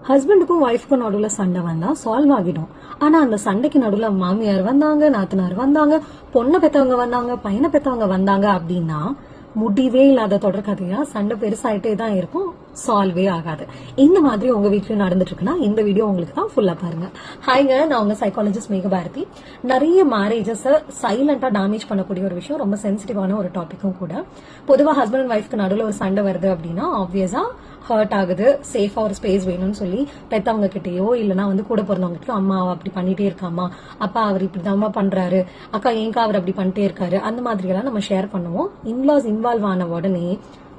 ஹஸ்பண்டுக்கும் ஒய்ஃப்க்கும் நடுவுல சண்டை வந்தா சால்வ் ஆகிடும். ஆனா அந்த சண்டைக்கு நடுவுல மாமியார் வந்தாங்க, நாத்தனார் வந்தாங்க, பொண்ணை பெத்தவங்க வந்தாங்க, பையனை பெத்தவங்க வந்தாங்க அப்படின்னா முடிவே இல்லாத தொடர்கதையா சண்டை பெருசாயிட்டே தான் இருக்கும், சால்வே ஆகாது. இந்த மாதிரி உங்க வீட்லயும் நடந்துட்டு இருக்குன்னா இந்த வீடியோ உங்களுக்கு தான் ஃபுல்லா பாருங்க. ஹாய்ங்க, நான் உங்க சைக்காலஜிஸ்ட் மேகபாரதி. நிறைய மேரேஜஸ் சைலண்டா டேமேஜ் பண்ணக்கூடிய ஒரு விஷயம், ரொம்ப சென்சிட்டிவான ஒரு டாபிக்கும் கூட. பொதுவா ஹஸ்பண்ட் அண்ட் ஒய்ஃப்க்கு நடுவில் ஒரு சண்டை வருது அப்படின்னா ஆப்வியஸா ஹர்ட் ஆகுது, சேஃபா ஒரு ஸ்பேஸ் வேணும்னு சொல்லி பெத்தவங்க கிட்டயோ இல்லைன்னா கூட பிறந்தவங்க கிட்டயோ அம்மா அப்படி பண்ணிட்டே இருக்காமா, அப்பா அவர் இப்படிதான் பண்றாரு, அக்கா ஏங்கா அவர் அப்படி பண்ணிட்டே இருக்காரு, அந்த மாதிரி எல்லாம் நம்ம ஷேர் பண்ணுவோம். இன்லாஸ் இன்வால்வ் ஆன உடனே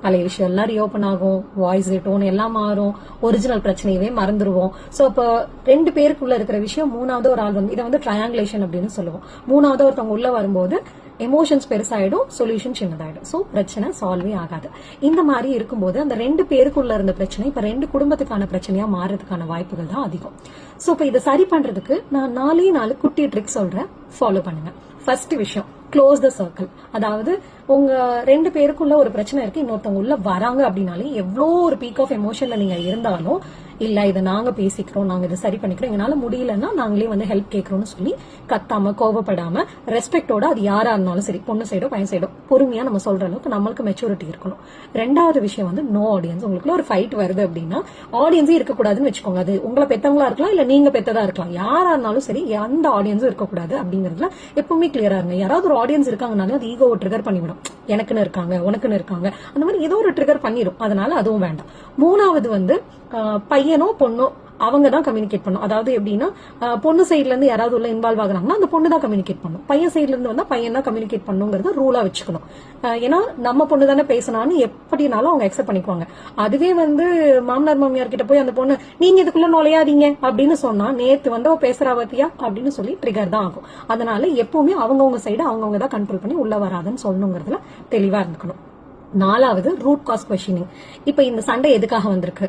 பழைய விஷயம் எல்லாம் ரீஓபன் ஆகும், வாய்ஸ் டோன் எல்லாம் மாறும், ஒரிஜினல் பிரச்சனையவே மறந்துடுவோம். சோ இப்போ ரெண்டு பேருக்குள்ள இருக்கிற விஷயம் மூணாவது ஒரு ஆள் இதை வந்து ட்ரையாங்குலேஷன் அப்படின்னு சொல்லுவோம். மூணாவது ஒருத்தவங்க உள்ள வரும்போது எமோஷன்ஸ் பெருசாயிடும், சொல்யூஷன் சின்னதாயிடும். சோ பிரச்சனை சால்வே ஆகாது. இந்த மாதிரி இருக்கும்போது அந்த ரெண்டு பேருக்குள்ள இருந்த பிரச்சனை இப்ப ரெண்டு குடும்பத்துக்கான பிரச்சனையா மாறதுக்கான வாய்ப்புகள் தான் அதிகம். சோ இப்ப இதை சரி பண்றதுக்கு நான் 4 குட்டி ட்ரிக் சொல்றேன், ஃபாலோ பண்ணுங்க. ஃபர்ஸ்ட் விஷயம், க்ளோஸ் த சர்க்கிள். அதாவது உங்க ரெண்டு பேருக்குள்ள ஒரு பிரச்சனை இருக்கு, இன்னொருத்தவங்க உள்ள வராங்க அப்படின்னாலே எவ்வளோ ஒரு பீக் ஆஃப் எமோஷன்ல நீங்க இருந்தாலும் இல்ல இதை நாங்க பேசிக்கிறோம், நாங்க இதை சரி பண்ணிக்கிறோம், எங்களால முடியலன்னா நாங்களே வந்து ஹெல்ப் கேட்கறோம்னு சொல்லி கத்தாம கோவப்படாம ரெஸ்பெக்டோட, அது யாரா இருந்தாலும் சரி, பொண்ணு சைடோ பையன் சைடோ, பொறுமையா நம்ம சொல்ற அளவுக்கு நம்மளுக்கு மெச்சூரிட்டி இருக்கணும். ரெண்டாவது விஷயம் வந்து நோ ஆடியன்ஸ். உங்களுக்குள்ள ஒரு ஃபைட் வருது அப்படின்னா ஆடியன்ஸே இருக்கக்கூடாதுன்னு வச்சுக்கோங்க. அது உங்களை பெத்தவங்களா இருக்கலாம், இல்ல நீங்க பெத்ததா இருக்கலாம், யாரா இருந்தாலும் சரி எந்த ஆடியன்ஸும் இருக்கக்கூடாது அப்படிங்கறதுல எப்பவுமே கிளியரா இருங்க. யாராவது ஒரு ஆடியன்ஸ் இருக்காங்கனாலும் அது ஈகோவை ட்ரிகர் பண்ணிவிடும். எனக்குன்னு இருக்காங்க, உனக்குன்னு இருக்காங்க, அந்த மாதிரி ஏதோ ஒரு ட்ரிகர் பண்ணிடும். அதனால அதுவும் வேண்டாம். மூணாவது வந்து பையனோ பொண்ணோ அவங்க தான் கம்யூனிகேட் பண்ணும். அதாவது எப்படின்னா பொண்ணு சைட்ல இருந்து யாராவது உள்ள இன்வால்வ் ஆகுறாங்கன்னா அந்த பொண்ணு தான் கம்யூனிகேட் பண்ணும், பையன் சைட்ல இருந்து வந்தா பையன் தான் கம்யூனிகேட் பண்ணுங்கிறத ரூலா வச்சுக்கணும். ஏன்னா நம்ம பொண்ணு தானே பேசினான்னு எப்படினாலும் அவங்க அக்செப்ட் பண்ணிக்குவாங்க. அதுவே வந்து மாமனார் மாமியார் கிட்ட போய் அந்த பொண்ணு நீங்க இதுக்குள்ள நுழையாதீங்க அப்படின்னு சொன்னா நேத்து வந்து பேசுறா பத்தியா அப்படின்னு சொல்லி ட்ரிகர் தான் ஆகும். அதனால எப்பவுமே அவங்கவுங்க சைடு அவங்கவுங்க தான் கண்ட்ரோல் பண்ணி உள்ள வராதுன்னு சொல்லணுங்கிறதுல தெளிவா இருந்துக்கணும். நாலாவது ரூட் காஸ் கொஸ்டினிங். இப்ப இந்த சண்டை எதுக்காக வந்திருக்கு,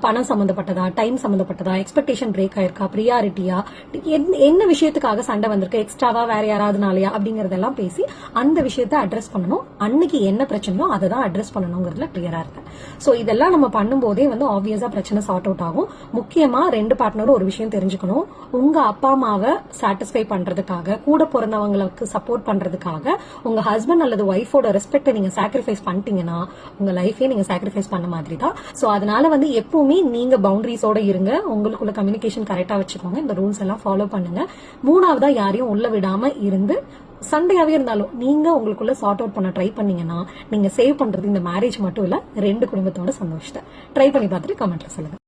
பணம் சம்பந்தப்பட்டதா, டைம் சம்பந்தப்பட்டதா, எக்ஸ்பெக்டேஷன் பிரேக் ஆயிருக்கா, பிரியாரிட்டியா, என்ன விஷயத்துக்காக சண்டை வந்திருக்கு, எக்ஸ்ட்ராவா வேற யாராவதுனாலயா அப்படிங்கறதெல்லாம் பேசி அந்த விஷயத்த அட்ரஸ் பண்ணணும். அன்னைக்கு என்ன பிரச்சனையோ அதை தான் அட்ரஸ் பண்ணணுங்கிறதுல கிளியரா இருக்கு. சோ இதெல்லாம் நம்ம பண்ணும்போதே வந்து ஆப்வியஸா பிரச்சனை சார்ட் அவுட் ஆகும். முக்கியமா ரெண்டு பார்ட்னரும் ஒரு விஷயம் தெரிஞ்சுக்கணும், உங்க அப்பா அம்மாவை சாட்டிஸ்ஃபை பண்றதுக்காக, கூட பிறந்தவங்களுக்கு சப்போர்ட் பண்றதுக்காக உங்க ஹஸ்பண்ட் அல்லது ஒய்ஃபோட ரெஸ்பெக்ட நீங்க சாக்ரிஃபைஸ் உங்க லைஃபே நீங்க சாக்ரிஃபைஸ் பண்ண மாதிரி தான். சோ அதனால வந்து எப்பவுமே நீங்க பவுண்டரிஸோட இருங்க, உங்களுக்குள்ள கம்யூனிகேஷன் கரெக்டா வச்சுக்கோங்க, இந்த ரூல்ஸ் எல்லாம் ஃபாலோ பண்ணுங்க. மூணாவதா யாரையும் உள்ள விடாம இருந்து சண்டையாவே இருந்தாலும் நீங்க உங்களுக்குள்ள சார்ட் அவுட் பண்ண ட்ரை பண்ணீங்கன்னா நீங்க சேவ் பண்றது இந்த மேரேஜ் மட்டும் இல்ல, ரெண்டு குடும்பத்தோட சந்தோஷத்தை ட்ரை பண்ணி பார்த்துட்டு கமெண்ட்ல சொல்லுங்க.